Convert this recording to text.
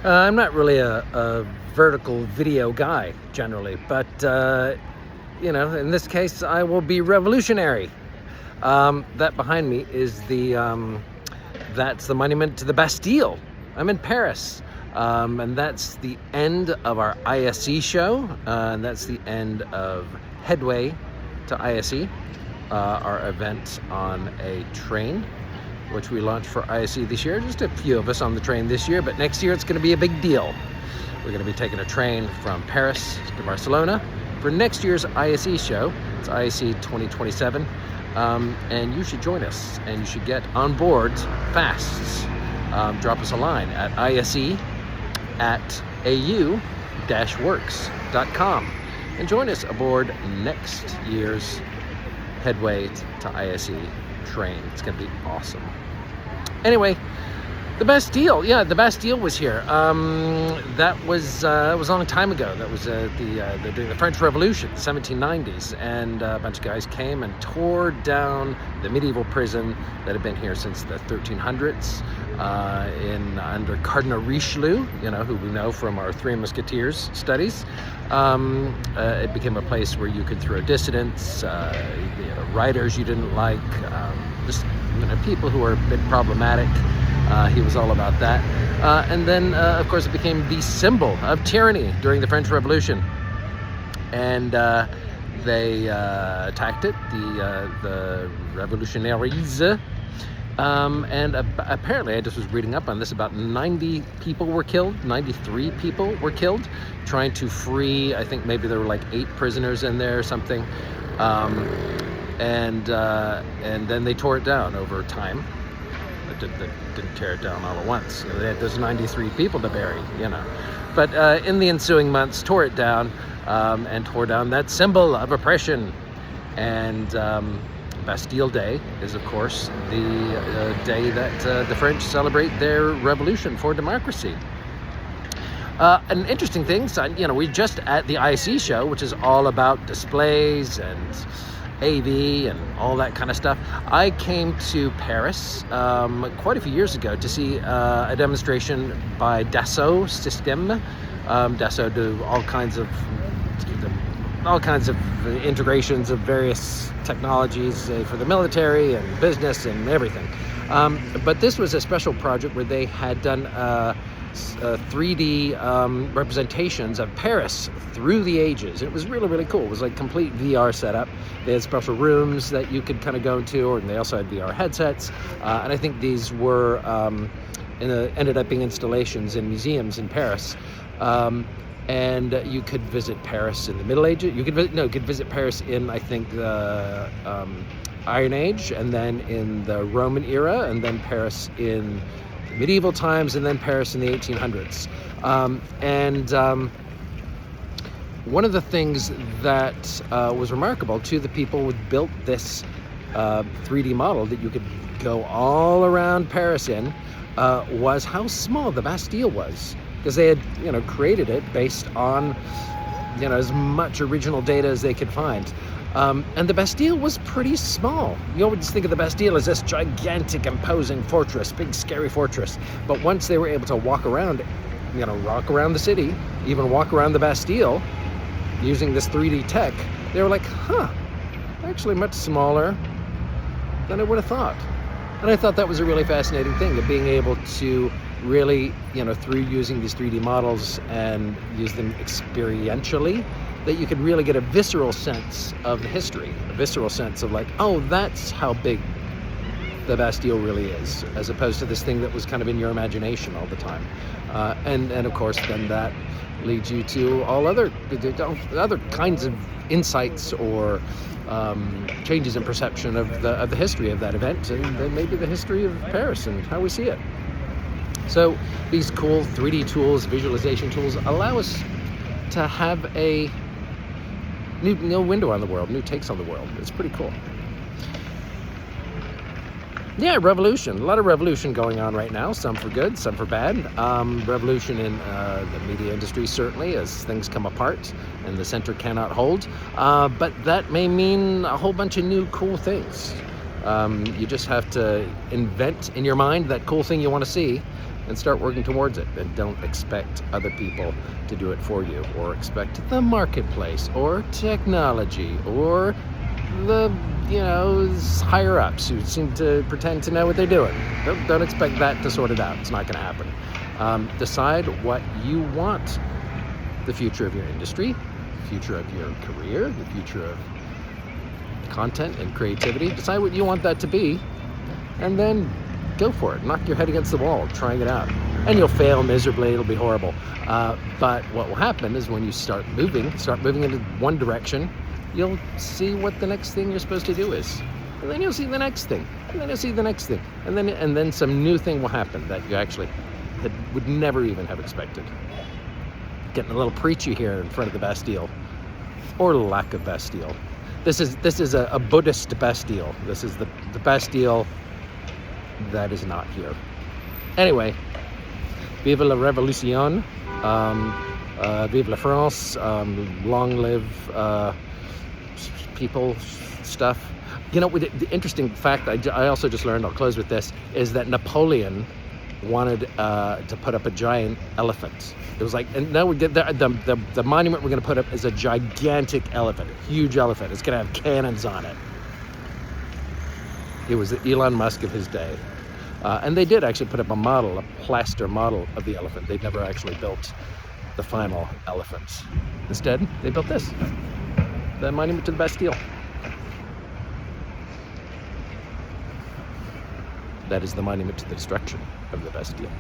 I'm not really a vertical video guy generally, but in this case, I will be revolutionary. That behind me is that's the monument to the Bastille. I'm in Paris, and that's the end of our ISE show, and that's the end of Headway to ISE, our event on a train, which we launched for ISE this year. Just a few of us on the train this year, but next year it's going to be a big deal. We're going to be taking a train from Paris to Barcelona for next year's ISE show. It's ISE 2027, and you should join us, and you should get on board fast. Drop us a line at ise@au-works.com and join us aboard next year's Headway to ISE train. It's going to be awesome. Anyway, the Bastille. Yeah, the Bastille was here. That was a long time ago. That was during the French Revolution, 1790s, and a bunch of guys came and tore down the medieval prison that had been here since the 1300s, under Cardinal Richelieu, who we know from our Three Musketeers studies. It became a place where you could throw dissidents, writers you didn't like, just people who were a bit problematic. He was all about that. And then, of course, it became the symbol of tyranny during the French Revolution. And they attacked it, the revolutionaries. And apparently, I just was reading up on this, about 90 people were killed, 93 people were killed, trying to free, I think maybe there were like 8 prisoners in there or something. And then they tore it down over time. They didn't tear it down all at once. They had those 93 people to bury, But in the ensuing months, tore it down, and tore down that symbol of oppression. And Bastille Day is, of course, the day that the French celebrate their revolution for democracy. An interesting thing, we're just at the ISE show, which is all about displays and AV and all that kind of stuff. I came to Paris quite a few years ago to see a demonstration by Dassault Systèmes. Dassault do all kinds of integrations of various technologies for the military and business and everything. But this was a special project where they had done 3D representations of Paris through the ages. It was really, really cool. It was like complete VR setup. They had special rooms that you could kind of go into, and they also had VR headsets. And I think these were ended up being installations in museums in Paris. And you could visit Paris in the Middle Ages. You could visit Paris in, I think, the Iron Age, and then in the Roman era, and then Paris in the medieval times, and then Paris in the 1800s. One of the things that was remarkable to the people who built this 3D model that you could go all around Paris in was how small the Bastille was. Because they had, created it based on, as much original data as they could find. And the Bastille was pretty small. You always think of the Bastille as this gigantic, imposing fortress, big, scary fortress. But once they were able to walk around the city, even walk around the Bastille, using this 3D tech, they were like, actually much smaller than I would have thought. And I thought that was a really fascinating thing, of being able to really, through using these 3D models and use them experientially, that you could really get a visceral sense of the history, a visceral sense of like, oh, that's how big the Bastille really is, as opposed to this thing that was kind of in your imagination all the time. And of course, then that leads you to all other kinds of insights or changes in perception of the history of that event, and then maybe the history of Paris and how we see it. So these cool 3D tools, visualization tools, allow us to have a new window on the world, new takes on the world. It's pretty cool. Yeah, revolution. A lot of revolution going on right now, some for good, some for bad. Revolution in the media industry, certainly, as things come apart and the center cannot hold. But that may mean a whole bunch of new cool things. You just have to invent in your mind that cool thing you want to see, and start working towards it. And don't expect other people to do it for you, or expect the marketplace or technology or the higher ups who seem to pretend to know what they're doing. Don't expect that to sort it out. It's not going to happen. Decide what you want the future of your industry, the future of your career, the future of content and creativity. Decide what you want that to be, and then go for it. Knock your head against the wall trying it out. And you'll fail miserably, it'll be horrible. But what will happen is when you start moving into one direction, you'll see what the next thing you're supposed to do is. And then you'll see the next thing. And then you'll see the next thing. And then some new thing will happen that you actually would never even have expected. Getting a little preachy here in front of the Bastille, or lack of Bastille. This is a Buddhist Bastille. This is the Bastille that is not here. Anyway, vive la révolution, vive la France, long live people, stuff. The interesting fact I also just learned, I'll close with this, is that Napoleon wanted to put up a giant elephant. It was like, and now we get the monument we're going to put up is a gigantic elephant, a huge elephant. It's going to have cannons on it. It was the Elon Musk of his day. And they did actually put up a plaster model of the elephant. They never actually built the final elephant. Instead, they built this, the monument to the Bastille. That is the monument to the destruction of the Bastille.